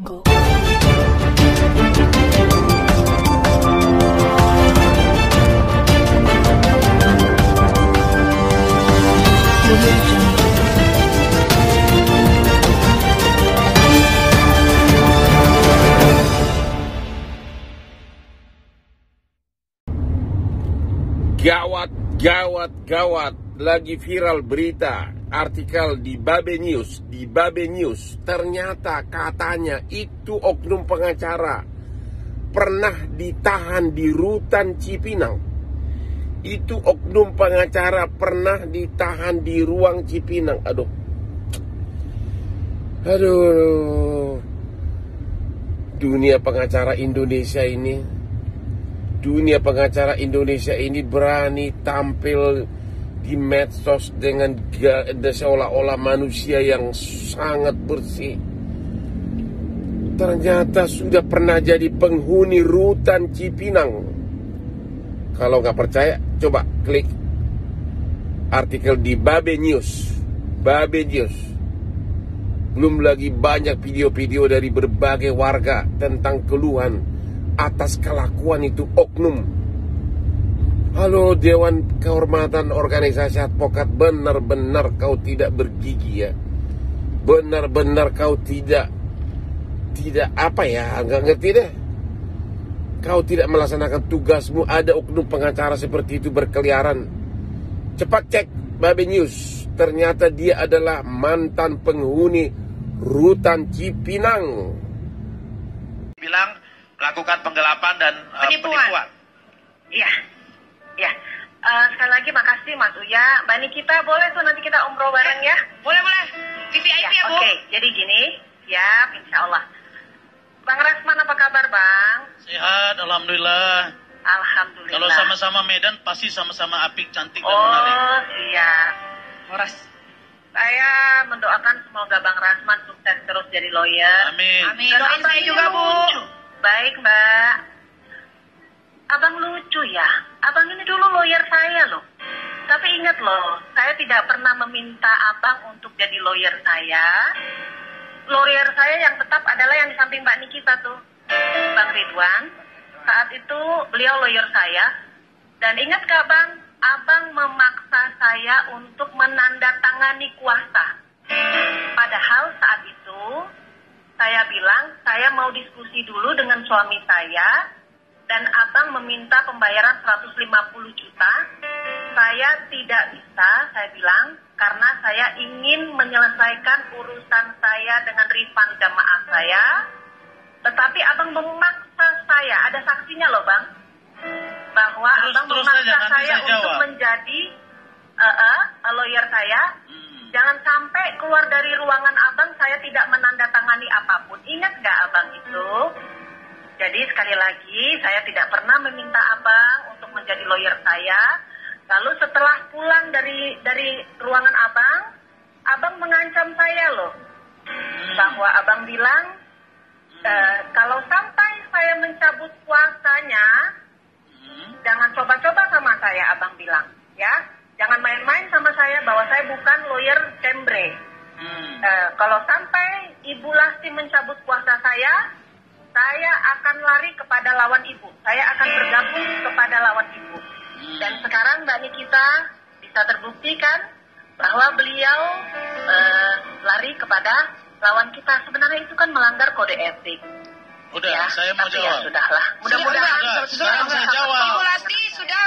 Go. Gawat, gawat, gawat. Lagi viral berita, artikel di Babe News. Di Babe News, ternyata katanya itu oknum pengacara pernah ditahan di rutan Cipinang. Itu oknum pengacara pernah ditahan di ruang Cipinang. Aduh. Dunia pengacara Indonesia ini berani tampil di medsos dengan seolah-olah manusia yang sangat bersih. Ternyata sudah pernah jadi penghuni rutan Cipinang. Kalau nggak percaya, coba klik artikel di Babe News. Babe News. Belum lagi banyak video-video dari berbagai warga tentang keluhan atas kelakuan itu oknum. Halo Dewan Kehormatan Organisasi Advokat, benar-benar kau tidak bergigi ya. Benar-benar kau tidak apa ya, nggak ngerti deh. Kau tidak melaksanakan tugasmu. Ada oknum pengacara seperti itu berkeliaran. Cepat cek Babe News. Ternyata dia adalah mantan penghuni rutan Cipinang. Bilang melakukan penggelapan dan penipuan. Iya. Ya, sekali lagi makasih Mas Uya. Mbak Nikita, boleh tuh nanti kita umroh bareng ya? Boleh. VVIP ya, Bu? Oke, jadi gini, siap, insya Allah. Bang Rasman, apa kabar Bang? Sehat, Alhamdulillah. Alhamdulillah. Kalau sama-sama Medan, pasti sama-sama apik, cantik, dan menarik. Oh, siap. Horas. Saya mendoakan semoga Bang Rasman sukses terus jadi lawyer. Amin. Amin. Dan Doain abang saya ini juga, Bu. lucu. Baik, Mbak. Abang lucu ya. Abang ini dulu lawyer saya loh. Tapi ingat loh, saya tidak pernah meminta abang untuk jadi lawyer saya. Lawyer saya yang tetap adalah yang di samping Mbak Nikita tuh, Bang Ridwan. Saat itu beliau lawyer saya. Dan ingat gak Bang, abang memaksa saya untuk menandatangani kuasa. Padahal saat itu saya bilang saya mau diskusi dulu dengan suami saya. Dan abang meminta pembayaran 150 juta. Saya tidak bisa, saya bilang, karena saya ingin menyelesaikan urusan saya dengan refund jamaah saya. Tetapi abang memaksa saya, ada saksinya loh Bang, bahwa abang memaksa saya untuk menjadi lawyer saya. Jangan sampai keluar dari ruangan abang saya tidak menandatangani apapun. Ingat gak abang itu? Jadi sekali lagi saya tidak pernah meminta abang untuk menjadi lawyer saya. Lalu setelah pulang dari ruangan abang mengancam saya loh. Bahwa abang bilang kalau sampai saya mencabut kuasanya, jangan coba-coba sama saya, abang bilang. Ya, jangan main-main sama saya bahwa saya bukan lawyer Cembre. Kalau sampai Ibu Lasti mencabut kuasa saya akan lari kepada lawan ibu. Saya akan bergabung kepada lawan ibu. Dan sekarang Mbak Nikita bisa terbuktikan bahwa beliau lari kepada lawan kita. Sebenarnya itu kan melanggar kode etik. Udah, ya, saya mau jawab. Ya sudahlah. Mudah-mudahan sekarang saya jawab. Ibu Lasti sudah.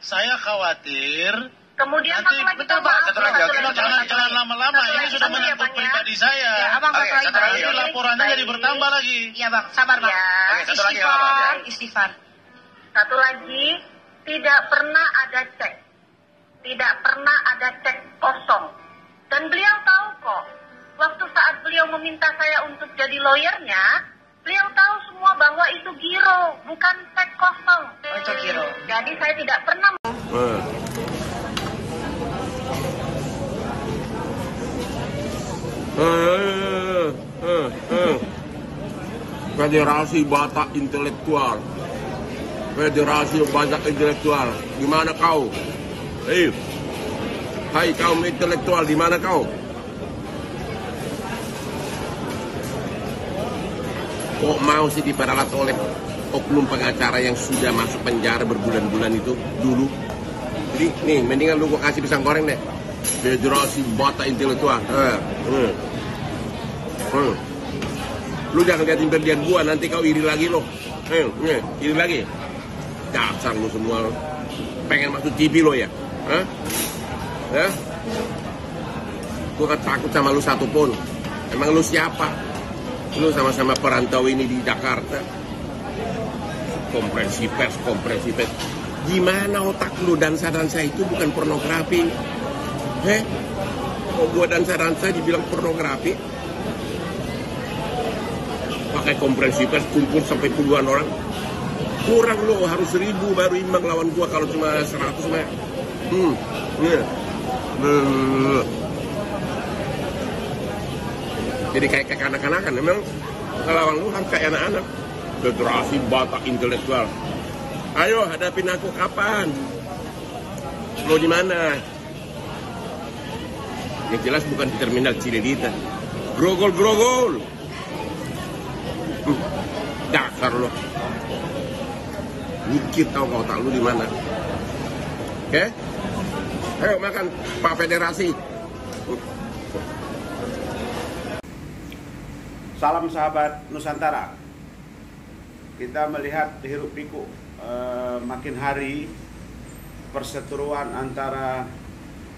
Saya khawatir. Kemudian nanti, satu lagi satu lagi. Jangan lama-lama. Ini sudah menyangkut pribadi saya. Ya, abang satu lagi. Nanti laporannya jadi bertambah lagi. Iya Bang, sabar Bang. Ya. Oke, istighfar. Satu lagi, tidak pernah ada cek. Tidak pernah ada cek kosong. Dan beliau tahu kok, waktu saat beliau meminta saya untuk jadi lawyernya, beliau tahu semua bahwa itu giro, bukan cek kosong. Oh, itu giro. Jadi saya tidak pernah. Federasi Batak Intelektual. Federasi Batak Intelektual. Di mana kau? Hai kaum intelektual, di mana kau? Kok mau sih diperalat oleh oknum pengacara yang sudah masuk penjara berbulan-bulan itu dulu? Jadi nih, mendingan lu gua kasih pisang goreng deh. Federasi Bata Intelektual. Lu jangan liatin berlian gua, nanti kau iri lagi lo. Iri lagi. Dasar lu semua pengen masuk TV lo ya? Gua kan takut sama lu satu pun. Emang lu siapa? Lu sama-sama perantau ini di Jakarta. Kompresi pers. Gimana otak lu dansa-dansa itu bukan pornografi? Kok gua dansa-dansa dibilang pornografi? Pakai kompresi pers kumpul sampai puluhan orang. Kurang lu, harus 1000 baru imbang lawan gua, kalau cuma 100 mah. Jadi kayak kanak-kanakan, memang ngelawan lu harus kayak anak-anak. Federasi Bata Intelektual. Ayo hadapin aku kapan? Mau di mana? Yang jelas bukan di terminal Cililita. Grogol. Dasar lo. Mikir tau kau tak lu di mana? Oke? Ayo makan Pak Federasi. Salam sahabat Nusantara. Kita melihat hiruk pikuk makin hari perseteruan antara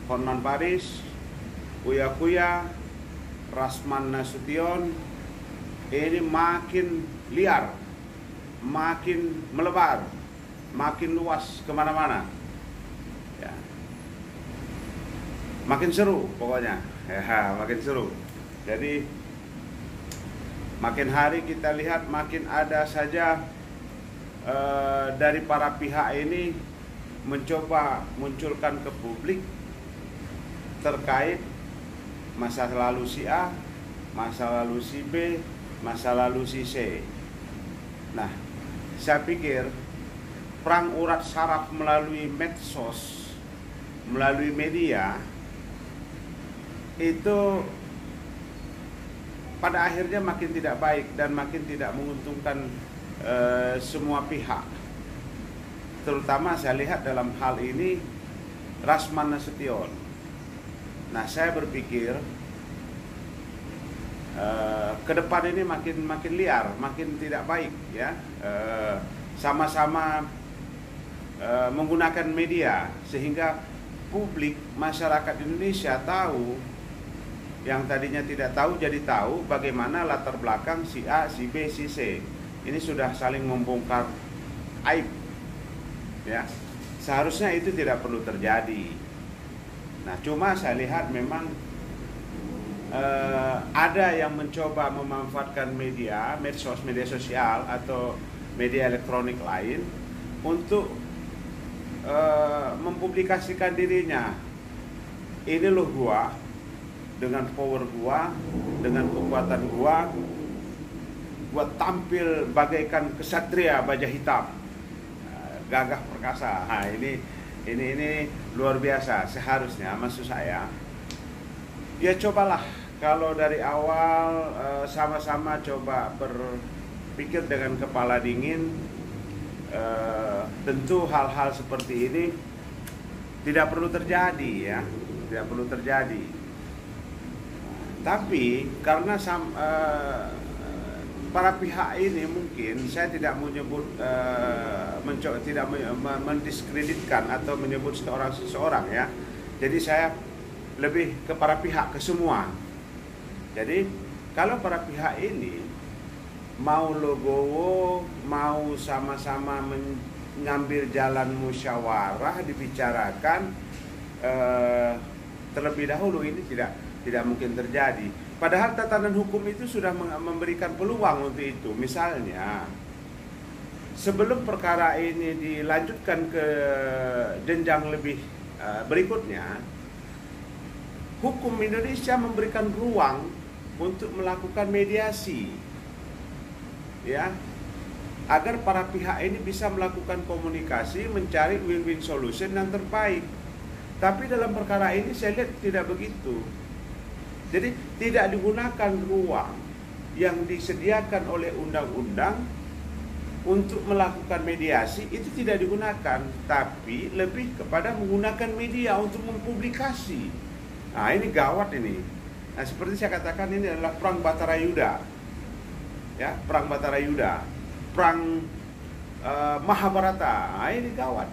Hotman Paris, Uya Kuya, Rasman Nasution ini makin liar, makin melebar, makin luas kemana-mana. Ya. Makin seru pokoknya, makin seru. Jadi makin hari kita lihat makin ada saja dari para pihak ini mencoba munculkan ke publik terkait masa lalu si A, masa lalu si B, masa lalu si C. Nah, saya pikir perang urat saraf melalui medsos, melalui media itu pada akhirnya makin tidak baik dan makin tidak menguntungkan semua pihak. Terutama saya lihat dalam hal ini Rasman Nasution. Nah, saya berpikir ke depan ini makin liar, makin tidak baik ya. Sama-sama menggunakan media sehingga publik, masyarakat Indonesia tahu yang tadinya tidak tahu jadi tahu bagaimana latar belakang si A, si B, si C. Ini sudah saling membongkar aib. Ya. Seharusnya itu tidak perlu terjadi. Nah, cuma saya lihat memang ada yang mencoba memanfaatkan media, medsos, media sosial atau media elektronik lain untuk mempublikasikan dirinya. Ini loh gua, dengan power gua, dengan kekuatan gua tampil bagaikan kesatria baja hitam, gagah perkasa. Nah, ini luar biasa. Seharusnya maksud saya, ya cobalah kalau dari awal sama-sama coba berpikir dengan kepala dingin. Tentu hal-hal seperti ini tidak perlu terjadi ya, tidak perlu terjadi. Tapi karena para pihak ini mungkin saya tidak menyebut tidak mendiskreditkan atau menyebut seseorang ya. Jadi saya lebih ke para pihak, ke semua. Jadi kalau para pihak ini mau logowo, mau sama-sama mengambil jalan musyawarah, dibicarakan terlebih dahulu, ini tidak mungkin terjadi. Padahal tatanan hukum itu sudah memberikan peluang untuk itu. Misalnya, sebelum perkara ini dilanjutkan ke jenjang lebih berikutnya, hukum Indonesia memberikan ruang untuk melakukan mediasi, ya, agar para pihak ini bisa melakukan komunikasi, mencari win-win solution yang terbaik. Tapi dalam perkara ini saya lihat tidak begitu. Jadi tidak digunakan ruang yang disediakan oleh undang-undang untuk melakukan mediasi itu tidak digunakan, tapi lebih kepada menggunakan media untuk mempublikasi. Nah, ini gawat ini. Nah, seperti saya katakan, ini adalah perang Batarayuda. Ya, perang Batarayuda, perang Mahabharata. Nah, ini gawat.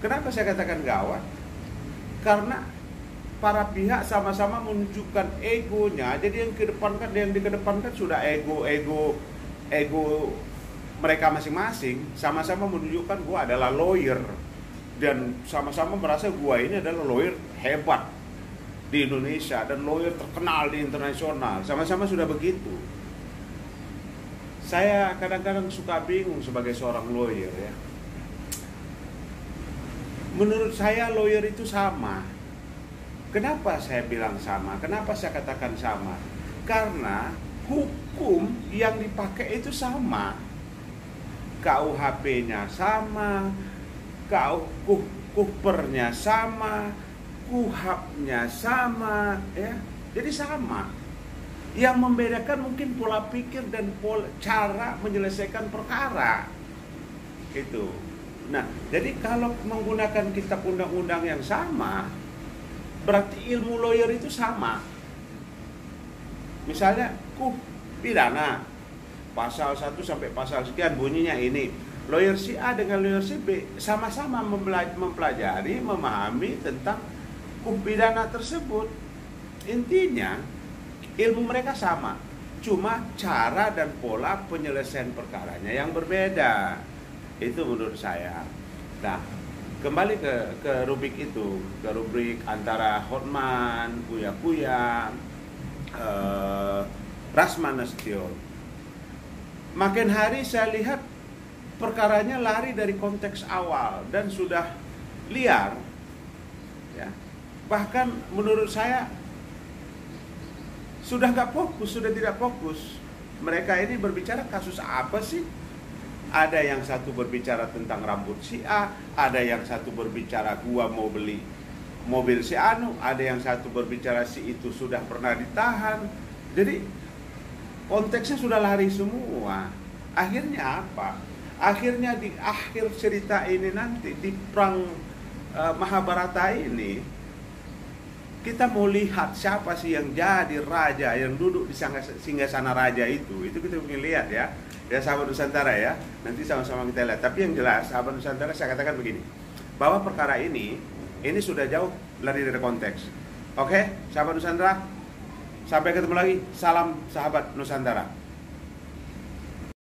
Kenapa saya katakan gawat? Karena para pihak sama-sama menunjukkan egonya. Jadi yang dikedepankan sudah ego mereka masing-masing, sama-sama menunjukkan gua adalah lawyer dan sama-sama merasa gua ini adalah lawyer hebat di Indonesia dan lawyer terkenal di internasional. Sama-sama sudah begitu. Saya kadang-kadang suka bingung sebagai seorang lawyer ya. Menurut saya lawyer itu sama. Kenapa saya bilang sama? Kenapa saya katakan sama? Karena hukum yang dipakai itu sama. KUHP-nya sama, KUHP-nya sama, KUHAP-nya sama, ya. Jadi sama. Yang membedakan mungkin pola pikir dan cara menyelesaikan perkara. Itu. Nah, jadi kalau menggunakan kitab undang-undang yang sama, berarti ilmu lawyer itu sama. Misalnya KUH pidana pasal 1 sampai pasal sekian bunyinya ini. Lawyer si A dengan lawyer si B sama-sama mempelajari, memahami tentang hukum pidana tersebut. Intinya ilmu mereka sama, cuma cara dan pola penyelesaian perkaranya yang berbeda. Itu menurut saya. Nah, kembali ke rubrik itu, ke rubrik antara Hotman, Buya, Rasman Nasution. Makin hari saya lihat perkaranya lari dari konteks awal dan sudah liar, ya. Bahkan menurut saya sudah nggak fokus, sudah tidak fokus. Mereka ini berbicara kasus apa sih? Ada yang satu berbicara tentang rambut si A, ada yang satu berbicara gua mau beli mobil si Anu, ada yang satu berbicara si itu sudah pernah ditahan. Jadi konteksnya sudah lari semua. Akhirnya apa? Akhirnya di akhir cerita ini nanti, di perang Mahabharata ini, kita mau lihat siapa sih yang jadi raja, yang duduk di singgasana raja itu. Itu kita ingin lihat ya. Ya sahabat Nusantara ya. Nanti sama-sama kita lihat. Tapi yang jelas sahabat Nusantara, saya katakan begini, bahwa perkara ini sudah jauh lari dari konteks. Oke, sahabat Nusantara, sampai ketemu lagi. Salam sahabat Nusantara.